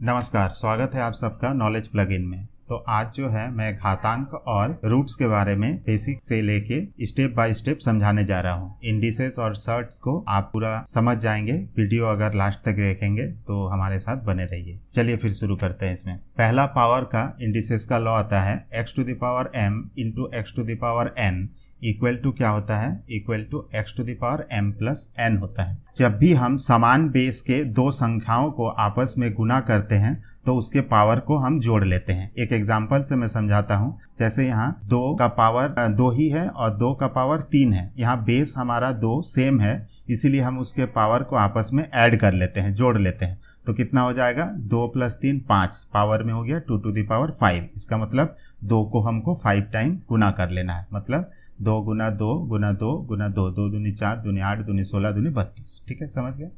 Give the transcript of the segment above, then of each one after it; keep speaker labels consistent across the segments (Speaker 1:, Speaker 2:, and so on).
Speaker 1: नमस्कार, स्वागत है आप सबका नॉलेज प्लगइन में। तो आज जो है मैं घातांक और रूट्स के बारे में बेसिक से लेके स्टेप बाय स्टेप समझाने जा रहा हूँ। इंडिसेस और सर्ट्स को आप पूरा समझ जाएंगे। वीडियो अगर लास्ट तक देखेंगे तो हमारे साथ बने रहिए। चलिए फिर शुरू करते हैं। इसमें पहला पावर का इंडिसेस का लॉ आता है x⁻m into x⁻n equal to क्या होता है, इक्वल टू x⁻m+n होता है। जब भी हम समान बेस के दो संख्याओं को आपस में गुना करते हैं तो उसके पावर को हम जोड़ लेते हैं। एक एग्जांपल से मैं समझाता हूँ। जैसे यहाँ 2 का पावर 2 ही है और 2 का पावर 3 है। यहाँ बेस हमारा 2 सेम है, इसीलिए हम उसके पावर को आपस में ऐड कर लेते हैं, जोड़ लेते हैं। तो कितना हो जाएगा, 2 + 3 5, पावर में हो गया 2⁵। इसका मतलब 2 को हमको 5 टाइम गुना कर लेना है। मतलब 2 × 2 × 2 × 2, 2 दूनी 4, दूनी 8, दूनी 16, दूनी 32। ठीक है, समझ गए।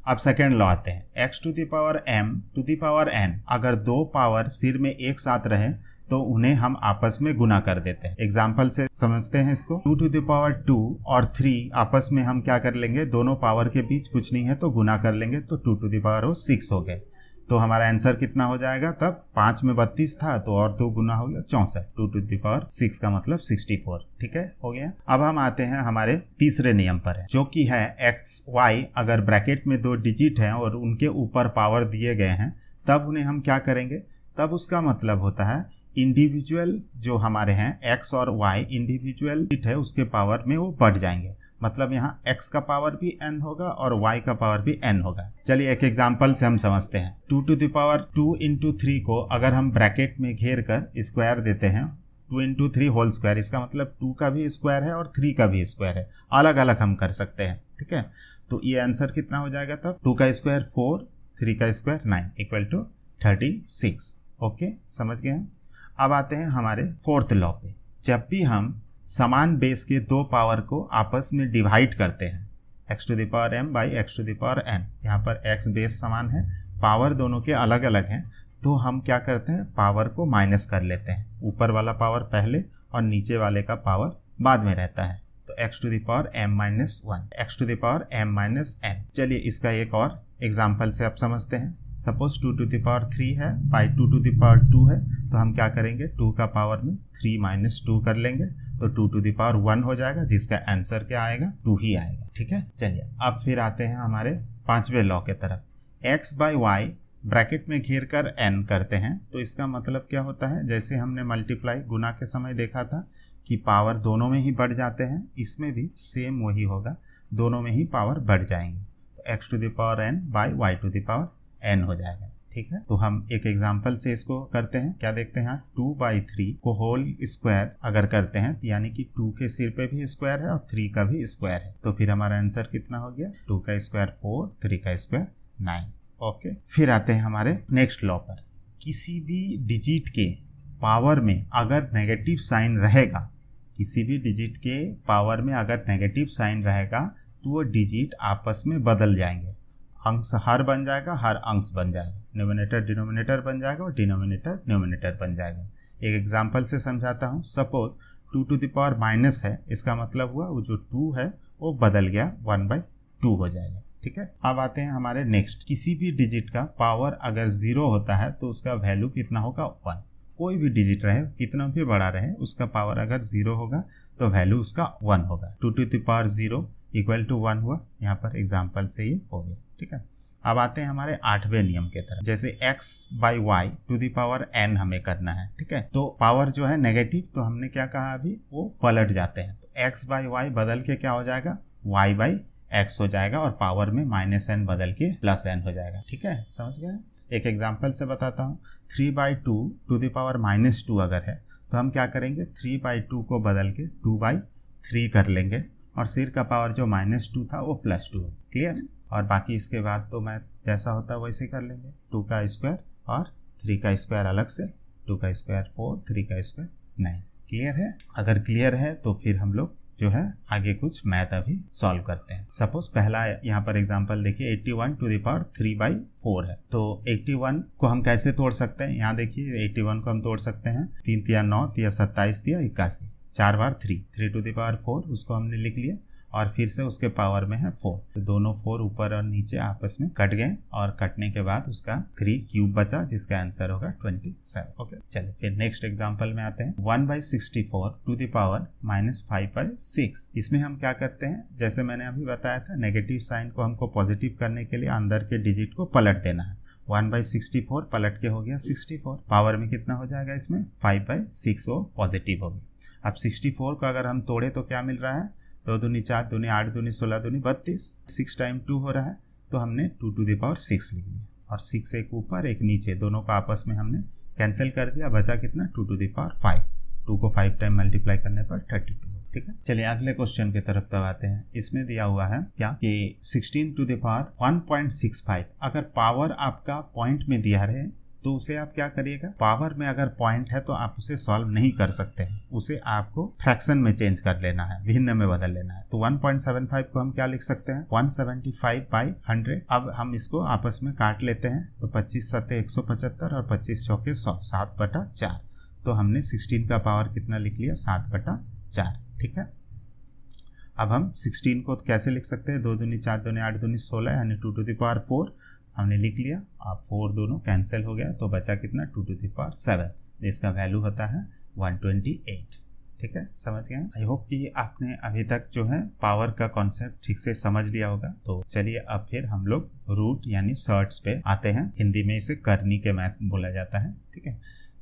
Speaker 1: अब सेकेंड लॉ आते हैं x⁻m⁴n। अगर दो पावर सिर में एक साथ रहे तो उन्हें हम आपस में गुना कर देते हैं। एग्जाम्पल से समझते हैं इसको। 2⁻2 और 3 आपस में हम क्या कर लेंगे, दोनों पावर के बीच कुछ नहीं है तो गुना कर लेंगे, तो 2⁻6 हो गए। तो हमारा आंसर कितना हो जाएगा, तब 5 में 32 था तो और 2 गुना हो गया 64। 2⁻6 का मतलब 64। ठीक है, हो गया। अब हम आते हैं हमारे तीसरे नियम पर है, जो कि है x y। अगर ब्रैकेट में 2 डिजिट हैं और उनके ऊपर पावर दिए गए हैं तब उन्हें हम क्या करेंगे, तब उसका मतलब होता है इंडिविजुअल जो हमारे हैं x और y इंडिविजुअल डिजिट है उसके पावर में वो बढ़ जाएंगे। मतलब यहाँ x का पावर भी n होगा और y का पावर भी n होगा। चलिए एक एग्जांपल से हम समझते हैं। 2⁻2 × 3 को अगर हम ब्रैकेट में घेर कर स्क्वायर देते हैं, 2 × 3 होल स्क्वायर, इसका मतलब 2 का भी स्क्वायर है और 3 का भी स्क्वायर है। अलग अलग हम कर सकते हैं। ठीक है, तो ये आंसर कितना हो जाएगा तब, 2 का स्क्वायर 4, 3 का स्क्वायर 9 इक्वल टू 36। ओके, समझ गए हैं। अब आते हैं हमारे फोर्थ लॉ पे। जब भी हम समान बेस के दो पावर को आपस में डिवाइड करते हैं, x⁻m/x⁻n, यहाँ पर x बेस समान है, पावर दोनों के अलग अलग हैं, तो हम क्या करते हैं, पावर को माइनस कर लेते हैं। ऊपर वाला पावर पहले और नीचे वाले का पावर बाद में रहता है। तो x⁻m-1, x⁻m-n। चलिए इसका एक और एग्जाम्पल से आप समझते हैं। सपोज 2⁻3 है बाई 2⁻2 है, तो हम क्या करेंगे, 2 का पावर में 3 - 2 कर लेंगे तो 2⁻1 हो जाएगा, जिसका आंसर क्या आएगा, 2 ही आएगा। ठीक है, चलिए अब फिर आते हैं हमारे पांचवें लॉ के तरफ। x/y ब्रैकेट में घेर कर n करते हैं, तो इसका मतलब क्या होता है, जैसे हमने मल्टीप्लाई गुना के समय देखा था कि पावर दोनों में ही बढ़ जाते हैं, इसमें भी सेम वही होगा, दोनों में ही पावर बढ़ जाएंगे। तो x⁻n/y⁻n हो जाएगा। ठीक है, तो हम एक एग्जांपल से इसको करते हैं। क्या देखते हैं, 2/3 को होल स्क्वायर अगर करते हैं, यानी कि 2 के सिर पे भी स्क्वायर है और 3 का भी स्क्वायर है, तो फिर हमारा आंसर कितना हो गया, 2 का स्क्वायर 4, 3 का स्क्वायर 9। ओके, फिर आते हैं हमारे नेक्स्ट लॉ पर। किसी भी डिजिट के पावर में अगर नेगेटिव साइन रहेगा, किसी भी डिजिट के पावर में अगर नेगेटिव साइन रहेगा तो वो डिजिट आपस में बदल जाएंगे। अंश हर बन जाएगा, हर अंश बन जाएगा, न्यूमरेटर डिनोमिनेटर बन जाएगा और डिनोमिनेटर न्यूमरेटर बन जाएगा। एक एग्जांपल से समझाता हूँ। सपोज 2⁻- है, इसका मतलब हुआ वो जो 2 है वो बदल गया 1/2 हो जाएगा। ठीक है, अब आते हैं हमारे नेक्स्ट। किसी भी डिजिट का पावर अगर 0 होता है तो उसका वैल्यू कितना होगा, 1। कोई भी डिजिट रहे, कितना भी बड़ा रहे, उसका पावर अगर 0 होगा तो वैल्यू उसका 1 होगा। 2⁻0 इक्वल टू 1 हुआ, यहाँ पर एग्जाम्पल से ये हो गया। ठीक है, अब आते हैं हमारे 8वें नियम के तरफ। जैसे x/y⁻n हमें करना है। ठीक है, तो पावर जो है नेगेटिव, तो हमने क्या कहा अभी, वो पलट जाते हैं। तो x/y बदल के क्या हो जाएगा, y/x हो जाएगा और पावर में -n बदल के +n हो जाएगा। ठीक है, समझ गए। एक एग्जाम्पल से बताता हूँ। 3/2 अगर है तो हम क्या करेंगे, 3/2 को बदल के 2/3 कर लेंगे और सिर का पावर जो -2 था वो +2। क्लियर, और बाकी इसके बाद तो मैं जैसा होता है वैसे कर लेंगे। 2 का स्क्वायर और 3 का स्क्वायर अलग से, 2 का स्क्वायर 4, 3 का स्क्वायर 9। क्लियर है। अगर क्लियर है तो फिर हम लोग जो है आगे कुछ मैथ अभी सॉल्व करते हैं। सपोज पहला यहाँ पर एग्जांपल देखिए, 81⁴ है। तो 81 को हम कैसे तोड़ सकते हैं, यहाँ देखिए 81 को हम तोड़ सकते हैं 3 × 9 × 27 × 81, 4 बार 3 3⁴ उसको हमने लिख लिया और फिर से उसके पावर में है 4, तो दोनों 4 ऊपर और नीचे आपस में कट गए और कटने के बाद उसका 3 क्यूब बचा जिसका आंसर होगा 27। ओके, चलिए फिर नेक्स्ट एग्जांपल में आते हैं। 1/64 टू द पावर -5/6। इसमें हम क्या करते हैं, जैसे मैंने अभी बताया था, नेगेटिव साइन को हमको पॉजिटिव करने के लिए अंदर के डिजिट को पलट देना है। 1/64 पलट के हो गया 64, पावर में कितना हो जाएगा इसमें 5/6, वो पॉजिटिव हो गया। अब 64 को अगर हम तोड़े तो क्या मिल रहा है, 2 दूनी 4 दूनी 8 दूनी 16 दूनी 32, 6 टाइम 2 हो रहा है, तो हमने 2 टू द पावर 6 लिख लिया और 6 एक ऊपर एक नीचे, दोनों को आपस में हमने कैंसिल कर दिया, बचा कितना 2 टू द पावर 5। 2 को 5 टाइम मल्टीप्लाई करने पर 32। ठीक है, चलिए अगले क्वेश्चन की तरफ तब आते हैं। इसमें दिया हुआ है क्या कि 16 टू द पावर 1.65, अगर पावर आपका पॉइंट में दिया रहे तो उसे आप क्या करिएगा, पावर में अगर पॉइंट है तो आप उसे सॉल्व नहीं कर सकते हैं, उसे आपको फ्रैक्शन में चेंज कर लेना है, भिन्न में बदल लेना है। तो 1.75 को हम क्या लिख सकते हैं, 175/100। अब हम इसको आपस में काट लेते हैं, तो 25 सत्ते 175 और 25 चौके 100, 7/4। तो हमने 16 का पावर कितना लिख लिया, 7/4। ठीक है, अब हम 16 को कैसे लिख सकते हैं, 2 दूनी 4 दूनी 8 दूनी 16, यानी 2 टू द पावर 4 हमने लिख लिया। अब 4 दोनों कैंसिल हो गया, तो बचा कितना 2 टू द पावर 7, जिसका वैल्यू होता है 128। ठीक है, समझ गए। आई होप कि आपने अभी तक जो है पावर का कॉन्सेप्ट ठीक से समझ लिया होगा। तो चलिए अब फिर हम लोग रूट यानी सर्ट्स पे आते हैं। हिंदी में इसे करनी के मैथ बोला जाता है। ठीक है,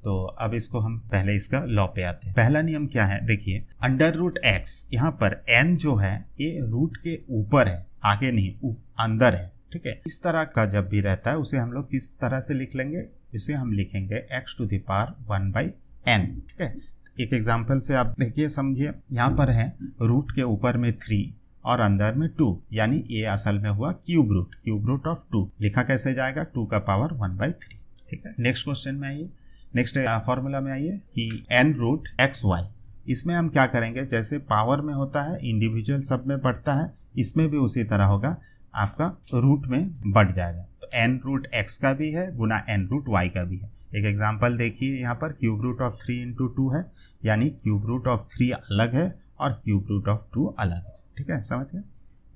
Speaker 1: तो अब इसको हम पहले इसका लॉ पे आते हैं। पहला नियम क्या है, देखिए, √x, यहाँ पर n जो है ये रूट के ऊपर है, आगे नहीं, अंदर है। ठीक है, इस तरह का जब भी रहता है उसे हम लोग किस तरह से लिख लेंगे, इसे हम लिखेंगे x to the power 1/n। ठीक है, एक एग्जाम्पल से आप देखिए समझिए, यहाँ पर है रूट के ऊपर में 3 और अंदर में 2, यानी ये असल में हुआ क्यूब रूट ऑफ 2। लिखा कैसे जाएगा, 2 का पावर 1/3। ठीक है, नेक्स्ट क्वेश्चन में आइए, नेक्स्ट फॉर्मूला में आइए कि n√xy। इसमें हम क्या करेंगे, जैसे पावर में होता है इंडिविजुअल सब में बढ़ता है, इसमें भी उसी तरह होगा, आपका रूट में बढ़ जाएगा। तो n√x का भी है गुना n√y का भी है। एक एग्जांपल देखिए, यहाँ पर क्यूब रूट ऑफ 3 × 2 है, यानी क्यूब रूट ऑफ 3 अलग है और क्यूब रूट ऑफ 2 अलग है। ठीक है, समझ गए।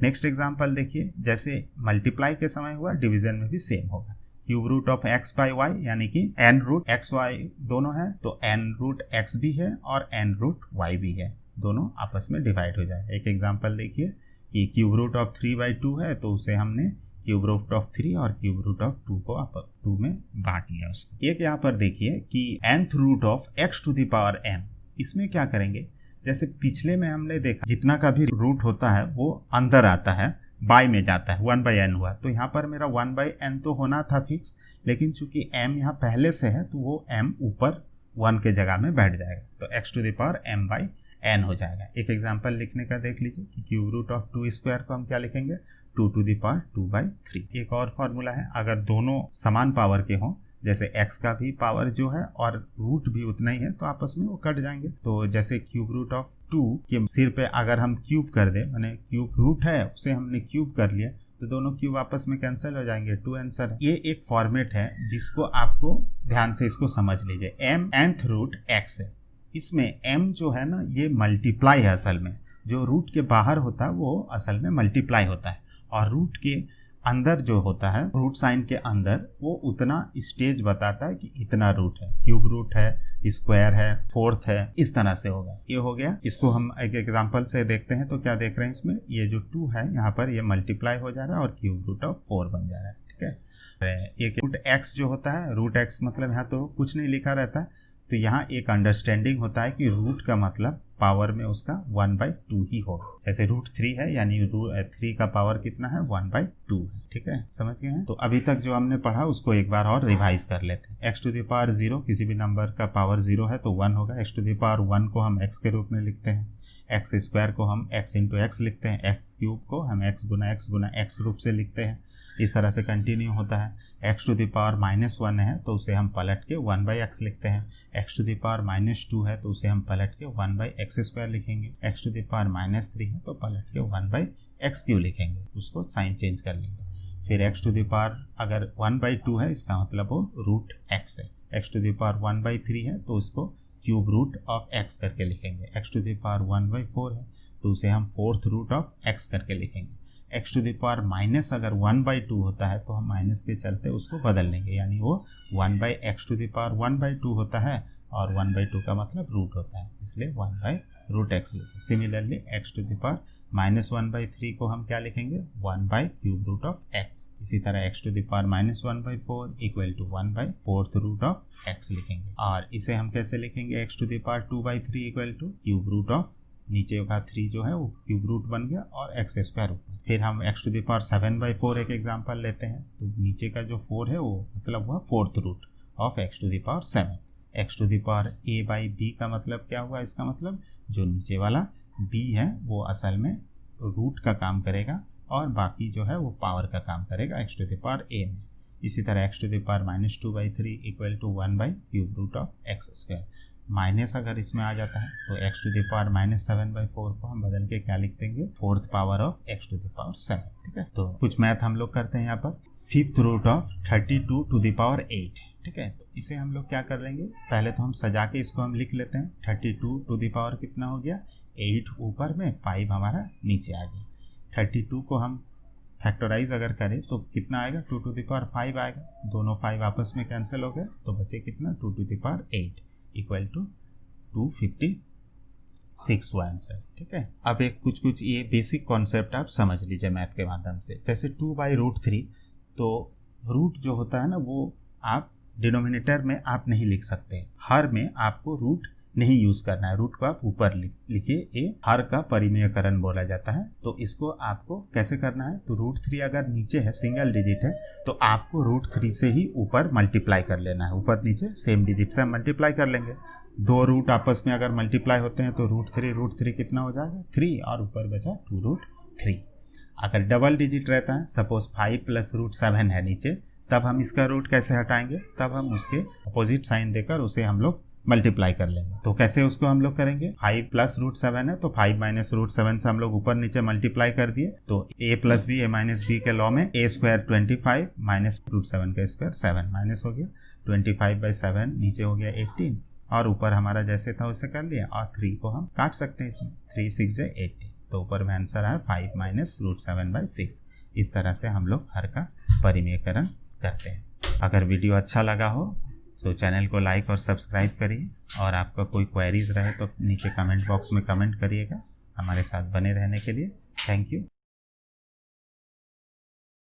Speaker 1: नेक्स्ट एग्जांपल देखिए, जैसे मल्टीप्लाई के समय हुआ, डिवीजन में भी सेम होगा। क्यूब रूट ऑफ x/y यानी कि n√xy दोनों है, तो n√x भी है और n√y भी है, दोनों आपस में डिवाइड हो जाए। एक एग्जांपल देखिए कि क्यूब रूट ऑफ 3/2 है, तो उसे हमने क्यूब रूट ऑफ 3 और क्यूब रूट ऑफ 2 को 2 में बांट लिया उसको। एक यहाँ पर देखिए कि nth root of x to the power m, इसमें क्या करेंगे, जैसे पिछले में हमने देखा जितना का भी रूट होता है वो अंदर आता है, बाय में जाता है, 1/n हुआ। तो यहाँ पर मेरा 1/n तो होना था फिक्स, लेकिन चूंकि m यहाँ पहले से है तो वो m ऊपर 1 के जगह में बैठ जाएगा, तो x to the power m/n हो जाएगा। एक एग्जांपल लिखने का देख लीजिए कि क्यूब रूट ऑफ 2² को हम क्या लिखेंगे, 2 टू द पावर 2/3। एक और फॉर्मूला है, अगर दोनों समान पावर के हों, जैसे x का भी पावर जो है और रूट भी उतना ही है, तो आपस में वो कट जाएंगे। तो जैसे क्यूब रूट ऑफ 2 के सिर पे अगर हम क्यूब कर दें, माने क्यूब रूट है उसे हमने क्यूब कर लिया, तो दोनों क्यूब आपस में कैंसिल हो जाएंगे, 2 आंसर है। ये एक फॉर्मेट है जिसको आपको ध्यान से इसको समझ लीजिए। m nth रूट x है, इसमें m जो है ना ये मल्टीप्लाई है, असल में जो रूट के बाहर होता है वो असल में मल्टीप्लाई होता है, और रूट के अंदर जो होता है, रूट साइन के अंदर, वो उतना स्टेज बताता है कि इतना रूट है, क्यूब रूट है, स्क्वायर है, फोर्थ है, इस तरह से होगा। ये हो गया। इसको हम एक एग्जांपल से देखते हैं, तो क्या देख रहे हैं इसमें, ये जो 2 है यहाँ पर ये मल्टीप्लाई हो जा रहा है और क्यूब रूट ऑफ 4 बन जा रहा है। ठीक है, एक रूट एक्स जो होता है, रूट एक्स मतलब यहाँ तो कुछ नहीं लिखा रहता है, तो यहाँ एक अंडरस्टैंडिंग होता है कि रूट का मतलब पावर में उसका 1/2 ही हो। जैसे रूट 3 है, यानी 3 का पावर कितना है, 1/2 है। ठीक है, समझ गए हैं। तो अभी तक जो हमने पढ़ा उसको एक बार और रिवाइज कर लेते हैं। x टू द पावर 0, किसी भी नंबर का पावर 0 है तो 1 होगा। x टू द पावर 1 को हम x के रूप में लिखते हैं, x स्क्वायर को हम x इंटू x लिखते हैं, x क्यूब को हम x गुना x रूप से लिखते हैं। इस तरह से कंटिन्यू होता है। x टू द पावर -1 है तो उसे हम पलट के 1/x लिखते हैं। x टू द पावर -2 है तो उसे हम पलट के 1/x² लिखेंगे। x टू द पावर -3 है तो पलट के 1/x³ लिखेंगे, उसको साइन चेंज कर लेंगे। फिर x टू द पावर अगर 1/2 है, इसका मतलब वो रूट x है। x टू द पावर 1/3 है तो उसको क्यूब रूट ऑफ x करके लिखेंगे। x टू द पावर 1/4 है तो उसे हम फोर्थ रूट ऑफ x करके लिखेंगे। x to the power minus अगर 1/2 होता है तो हम माइनस के चलते उसको बदल लेंगे, यानी वो 1/x टू द पावर 1/2 होता है और 1/2 का मतलब रूट होता है, इसलिए 1/√x लिखें। Similarly x to the power -1/3 को हम क्या लिखेंगे, 1/क्यूब रूट ऑफ x। इसी तरह x to the power -1/4 equal to 1/4 root of x लिखेंगे। और इसे हम कैसे लिखेंगे, x to the power 2/3 equal to cube root of, नीचे का 3 जो है वो क्यूब रूट बन गया और x स्क्वायर ऊपर। फिर हम x टू द पावर 7/4 एक एग्जांपल लेते हैं, तो नीचे का जो 4 है वो मतलब हुआ fourth root of x to the power 7। x to the power a/b का मतलब क्या हुआ, इसका मतलब जो नीचे वाला b है वो असल में रूट का काम करेगा और बाकी जो है वो पावर का काम करेगा x to the power a में। इसी तरह x to the power -2/3 equal to 1/क्यूब root of x square. Minus अगर इसमें आ जाता है तो x टू द पावर -7/4 को हम बदल के क्या लिख देंगे, fourth power of x to the power 7। ठीक है, तो कुछ मैथ हम लोग करते हैं यहाँ पर। Fifth root of 32 to the power 8। ठीक है, तो इसे हम लोग क्या कर लेंगे, पहले तो हम सजा के इसको हम लिख लेते हैं। 32 टू द पावर कितना हो गया, 8 ऊपर में 5 हमारा नीचे आ गया। 32 को हम फैक्टराइज अगर करें तो कितना आएगा, 2 टू द पावर 5 आएगा। दोनों 5 आपस में कैंसिल हो गए तो बचे कितना, 2 to the power 8 equal to 256 हुआ आंसर। ठीक है, अब एक कुछ ये बेसिक कॉन्सेप्ट आप समझ लीजिए मैथ के माध्यम से। जैसे 2/√3, तो रूट जो होता है ना वो आप डिनोमिनेटर में आप नहीं लिख सकते, हर में आपको रूट नहीं यूज करना है, रूट को आप ऊपर लिखिए। ये हर का परिमेयकरण बोला जाता है। तो इसको आपको कैसे करना है, तो √3 अगर नीचे है, सिंगल डिजिट है, तो आपको √3 से ही ऊपर मल्टीप्लाई कर लेना है। ऊपर नीचे सेम डिजिट से हम मल्टीप्लाई कर लेंगे। दो रूट आपस में अगर मल्टीप्लाई होते हैं तो √3 कितना हो जाएगा, 3, और ऊपर बचा 2√3। अगर डबल डिजिट रहता है, सपोज 5 + √7 है नीचे, तब हम इसका रूट कैसे हटाएंगे, तब हम उसके अपोजिट साइन देकर उसे हम लोग मल्टीप्लाई कर लेंगे। तो कैसे उसको हम लोग करेंगे, 5 + √7 है तो 5 - √7 से हम लोग ऊपर नीचे मल्टीप्लाई कर दिए। तो a + b a - b के लॉ में a² 25 माइनस √7 का स्क्वायर 7 माइनस हो गया 25/7, नीचे हो गया 18, और ऊपर हमारा जैसे था वैसे कर लिया। और 3 को हम काट सकते हैं इसमें, 3 × 6 = 18, तो ऊपर में आंसर आया 5 - √7/6। इस तरह से हम लोग हर का परिमेयकरण करते हैं। अगर वीडियो अच्छा लगा हो तो चैनल को लाइक और सब्सक्राइब करिए, और आपका कोई क्वेरीज रहे तो नीचे कमेंट बॉक्स में कमेंट करिएगा। हमारे साथ बने रहने के लिए थैंक यू।